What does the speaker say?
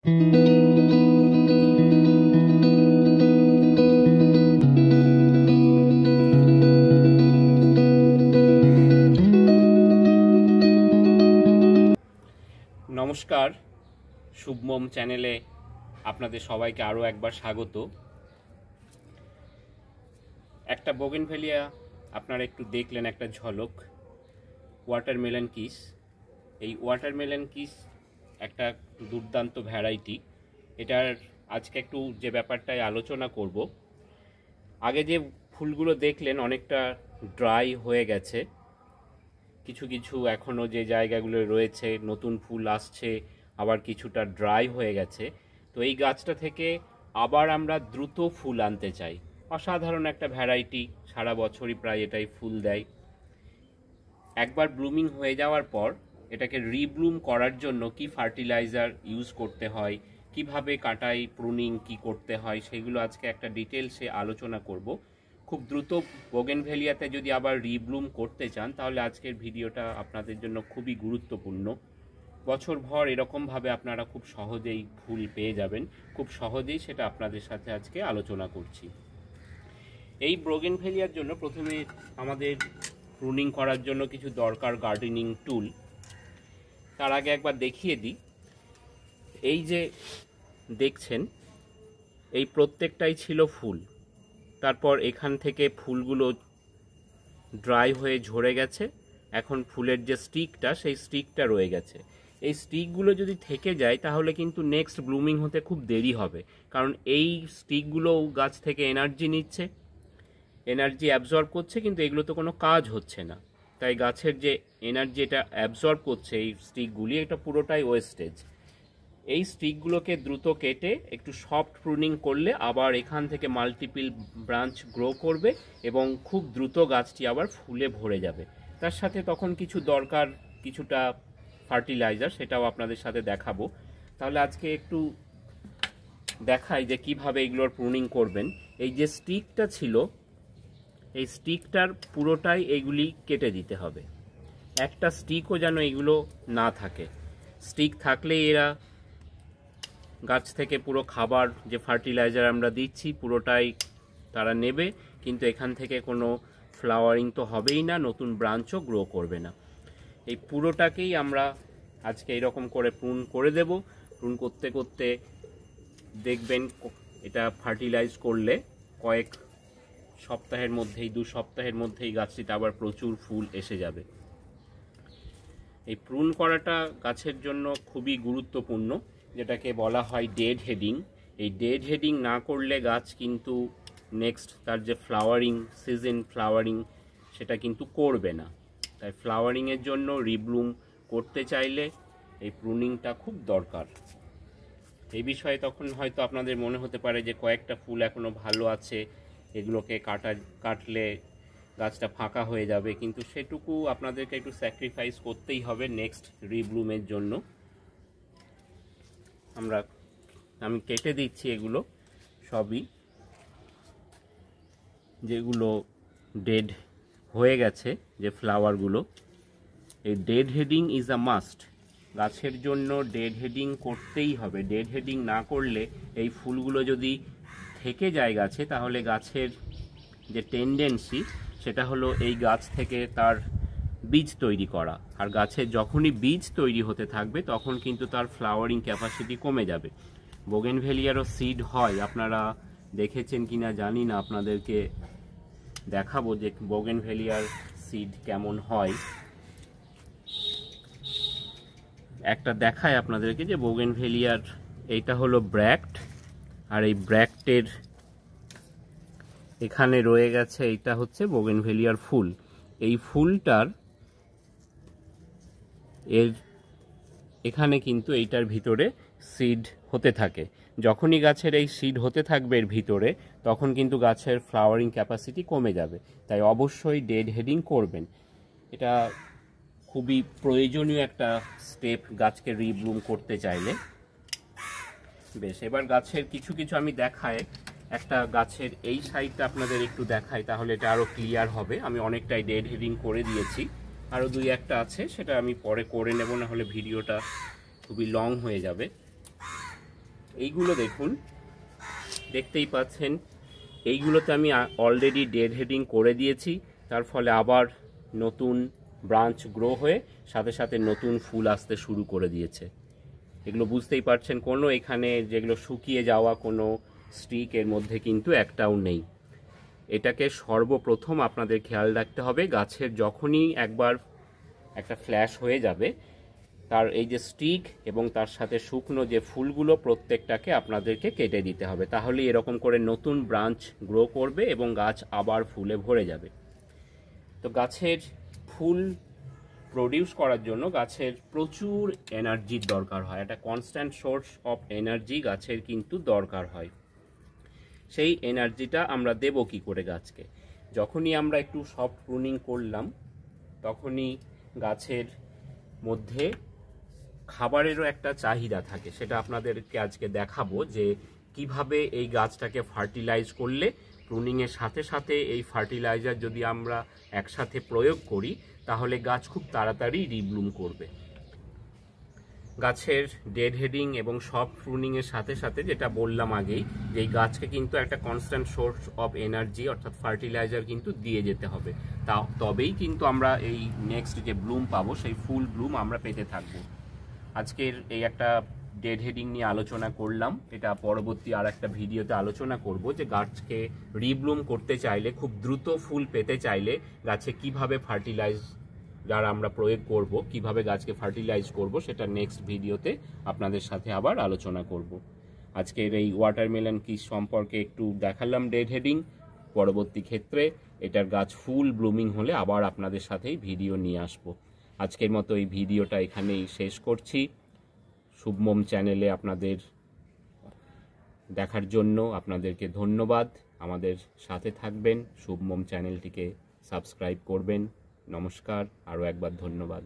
নমস্কার, শুভমম চ্যানেলে আপনাদের সবাইকে আরও একবার স্বাগত। একটা বোগেনভেলিয়া আপনারা একটু দেখলেন, একটা ঝলক। ওয়াটারমেলন কিস, এই ওয়াটারমেলন কিস একটা দুর্দান্ত ভ্যারাইটি। এটার আজকে একটু যে ব্যাপারটায় আলোচনা করব, আগে যে ফুলগুলো দেখলেন অনেকটা ড্রাই হয়ে গেছে, কিছু কিছু এখনও যে জায়গাগুলো রয়েছে নতুন ফুল আসছে, আবার কিছুটা ড্রাই হয়ে গেছে। তো এই গাছটা থেকে আবার আমরা দ্রুত ফুল আনতে চাই। অসাধারণ একটা ভ্যারাইটি, সারা বছরই প্রায় এটাই ফুল দেয়। একবার ব্লুমিং হয়ে যাওয়ার পর এটাকে রিব্লুম করার জন্য কি ফার্টিলাইজার ইউজ করতে হয়, কিভাবে কাটাই প্রুনিং কি করতে হয়, সেগুলো আজকে একটা ডিটেলসে আলোচনা করব। খুব দ্রুত বোগেনভেলিয়াতে যদি আবার রিব্লুম করতে চান তাহলে আজকের ভিডিওটা আপনাদের জন্য খুবই গুরুত্বপূর্ণ। বছরভর এরকমভাবে আপনারা খুব সহজেই ফুল পেয়ে যাবেন, খুব সহজেই সেটা আপনাদের সাথে আজকে আলোচনা করছি। এই বোগেনভেলিয়ার জন্য প্রথমে আমাদের প্রুনিং করার জন্য কিছু দরকার গার্ডেনিং টুল। তার আগে একবার দেখিয়ে দিই, এই যে দেখছেন এই প্রত্যেকটাই ছিল ফুল। তারপর এখান থেকে ফুলগুলো ড্রাই হয়ে ঝরে গেছে, এখন ফুলের যে স্টিকটা সেই স্টিকটা রয়ে গেছে। এই স্টিকগুলো যদি থেকে যায় তাহলে কিন্তু নেক্সট ব্লুমিং হতে খুব দেরি হবে, কারণ এই স্টিকগুলো গাছ থেকে এনার্জি নিচ্ছে, এনার্জি অ্যাবজর্ব করছে, কিন্তু এগুলো তো কোনো কাজ হচ্ছে না। তাই গাছের যে এনার্জি এটা অ্যাবজর্ব করছে এই স্টিকগুলি, এটা পুরোটাই ওয়েস্টেজ। এই স্টিকগুলোকে দ্রুত কেটে একটু সফট প্রুনিং করলে আবার এখান থেকে মাল্টিপল ব্রাঞ্চ গ্রো করবে এবং খুব দ্রুত গাছটি আবার ফুলে ভরে যাবে। তার সাথে তখন কিছু দরকার, কিছুটা ফার্টিলাইজার, সেটাও আপনাদের সাথে দেখাবো। তাহলে আজকে একটু দেখাই যে কিভাবে এগুলোর প্রুনিং করবেন। এই যে স্টিকটা ছিল, এই স্টিকটার পুরোটাই এগুলি কেটে দিতে হবে। একটা স্টিকও যেন এগুলো না থাকে। স্টিক থাকলে এরা গাছ থেকে পুরো খাবার যে ফার্টিলাইজার আমরা দিচ্ছি পুরোটাই তারা নেবে, কিন্তু এখান থেকে কোনো ফ্লাওয়ারিং তো হবেই না, নতুন ব্রাঞ্চও গ্রো করবে না। এই পুরোটাকেই আমরা আজকে এইরকম করে প্রুন করে দেব। প্রুন করতে করতে দেখবেন এটা ফার্টিলাইজ করলে কয়েক সপ্তাহের মধ্যেই, 2 সপ্তাহের মধ্যেই গাছটিতে আবার প্রচুর ফুল এসে যাবে। এই প্রুন করাটা গাছের জন্য খুবই গুরুত্বপূর্ণ, যেটাকে বলা হয় ডেড হেডিং। এই ডেড হেডিং না করলে গাছ কিন্তু নেক্সট তার যে ফ্লাওয়ারিং সিজন, ফ্লাওয়ারিং সেটা কিন্তু করবে না। তাই ফ্লাওয়ারিংয়ের জন্য রিব্লুম করতে চাইলে এই প্রুনিংটা খুব দরকার। এই বিষয়ে তখন হয়তো আপনাদের মনে হতে পারে যে কয়েকটা ফুল এখনও ভালো আছে, এগুলোকে কাটলে গাছটা ফাঁকা হয়ে যাবে, কিন্তু সেটুকু আপনাদেরকে একটু স্যাক্রিফাইস করতেই হবে নেক্সট রিব্লুমের জন্য। আমি কেটে দিচ্ছি এগুলো সবই, যেগুলো ডেড হয়ে গেছে যে ফ্লাওয়ারগুলো। এই dead heading is a must, গাছের জন্য ডেড হেডিং করতেই হবে। ডেড হেডিং না করলে এই ফুলগুলো যদি থেকে যায় গাছে, তাহলে গাছের যে টেন্ডেন্সি সেটা হলো এই গাছ থেকে তার বীজ তৈরি করা, আর গাছের যখনই বীজ তৈরি হতে থাকবে তখন কিন্তু তার ফ্লাওয়ারিং ক্যাপাসিটি কমে যাবে। বোগেনভেলিয়ারও সিড হয়, আপনারা দেখেছেন কিনা জানি না, আপনাদেরকে দেখাবো যে বোগেনভেলিয়ার সিড কেমন হয়। একটা দেখায় আপনাদেরকে যে বোগেনভেলিয়ার, এইটা হলো ব্র্যাক্ট, আর এই ব্র্যাক্টের এখানে রয়ে গেছে, এইটা হচ্ছে বোগেনভেলিয়ার ফুল। এই ফুলটার এখানে কিন্তু এইটার ভিতরে সিড হতে থাকে। যখনই গাছের এই সিড হতে থাকবে এর ভিতরে, তখন কিন্তু গাছের ফ্লাওয়ারিং ক্যাপাসিটি কমে যাবে। তাই অবশ্যই ডেড হেডিং করবেন, এটা খুবই প্রয়োজনীয় একটা স্টেপ গাছকে রিব্লুম করতে চাইলে। বেশ, এবার গাছের কিছু কিছু আমি দেখাই। একটা গাছের এই সাইডটা আপনাদের একটু দেখাই, তাহলে এটা আরও ক্লিয়ার হবে। আমি অনেকটাই ডেড হেডিং করে দিয়েছি, আরও 2-1টা আছে, সেটা আমি পরে করে নেব, না হলে ভিডিওটা খুবই লং হয়ে যাবে। এইগুলো দেখুন, দেখতেই পাচ্ছেন এইগুলোতে আমি অলরেডি ডেড হেডিং করে দিয়েছি, তার ফলে আবার নতুন ব্রাঞ্চ গ্রো হয়ে সাথে সাথে নতুন ফুল আসতে শুরু করে দিয়েছে। এগুলো বুঝতেই পারছেন, কোনো এখানে যেগুলো শুকিয়ে যাওয়া কোনো স্টিক এর মধ্যে কিন্তু একটাও নেই। এটাকে সর্বপ্রথম আপনাদের খেয়াল রাখতে হবে, গাছের যখনই একবার একটা ফ্ল্যাশ হয়ে যাবে, তার এই যে স্টিক এবং তার সাথে শুকনো যে ফুলগুলো প্রত্যেকটাকে আপনাদেরকে কেটে দিতে হবে, তাহলে এরকম করে নতুন ব্রাঞ্চ গ্রো করবে এবং গাছ আবার ফুলে ভরে যাবে। তো গাছের ফুল প্রডিউস করার জন্য গাছের প্রচুর এনার্জির দরকার হয়, একটা কনস্ট্যান্ট সোর্স অফ এনার্জি গাছের কিন্তু দরকার হয়। সেই এনার্জিটা আমরা দেব কি করে গাছকে? যখনই আমরা একটু সফট প্রুনিং করলাম, তখনই গাছের মধ্যে খাবারেরও একটা চাহিদা থাকে। সেটা আপনাদেরকে আজকে দেখাবো যে কিভাবে এই গাছটাকে ফার্টিলাইজ করলে, প্রুনিংয়ের সাথে সাথে এই ফার্টিলাইজার যদি আমরা একসাথে প্রয়োগ করি, তাহলে গাছ খুব তাড়াতাড়ি রিব্লুম করবে। গাছের ডেড হেডিং এবং সফট প্রুনিংয়ের সাথে সাথে যেটা বললাম আগেই, যে এই গাছকে কিন্তু একটা কনস্ট্যান্ট সোর্স অফ এনার্জি অর্থাৎ ফার্টিলাইজার কিন্তু দিয়ে যেতে হবে, তবেই কিন্তু আমরা এই নেক্সট যে ব্লুম পাবো সেই ফুল ব্লুম আমরা পেতে থাকবো। আজকের এই একটা ডেড হেডিং নিয়ে আলোচনা করলাম, এটা পরবর্তী আর একটা ভিডিওতে আলোচনা করব যে গাছকে রিব্লুম করতে চাইলে, খুব দ্রুত ফুল পেতে চাইলে গাছে কিভাবে ফার্টিলাইজার আমরা প্রয়োগ করব, কিভাবে গাছকে ফার্টিলাইজ করব, সেটা নেক্সট ভিডিওতে আপনাদের সাথে আবার আলোচনা করব। আজকের এই ওয়াটারমেলন কিস সম্পর্কে একটু দেখালাম ডেড হেডিং, পরবর্তী ক্ষেত্রে এটার গাছ ফুল ব্লুমিং হলে আবার আপনাদের সাথেই ভিডিও নিয়ে আসবো। আজকের মতো এই ভিডিওটা এখানেই শেষ করছি। শুভমম চ্যানেলে আপনাদের দেখার জন্য আপনাদেরকে ধন্যবাদ। আমাদের সাথে থাকবেন, শুভমম চ্যানেলটিকে সাবস্ক্রাইব করবেন। নমস্কার, আরও একবার ধন্যবাদ।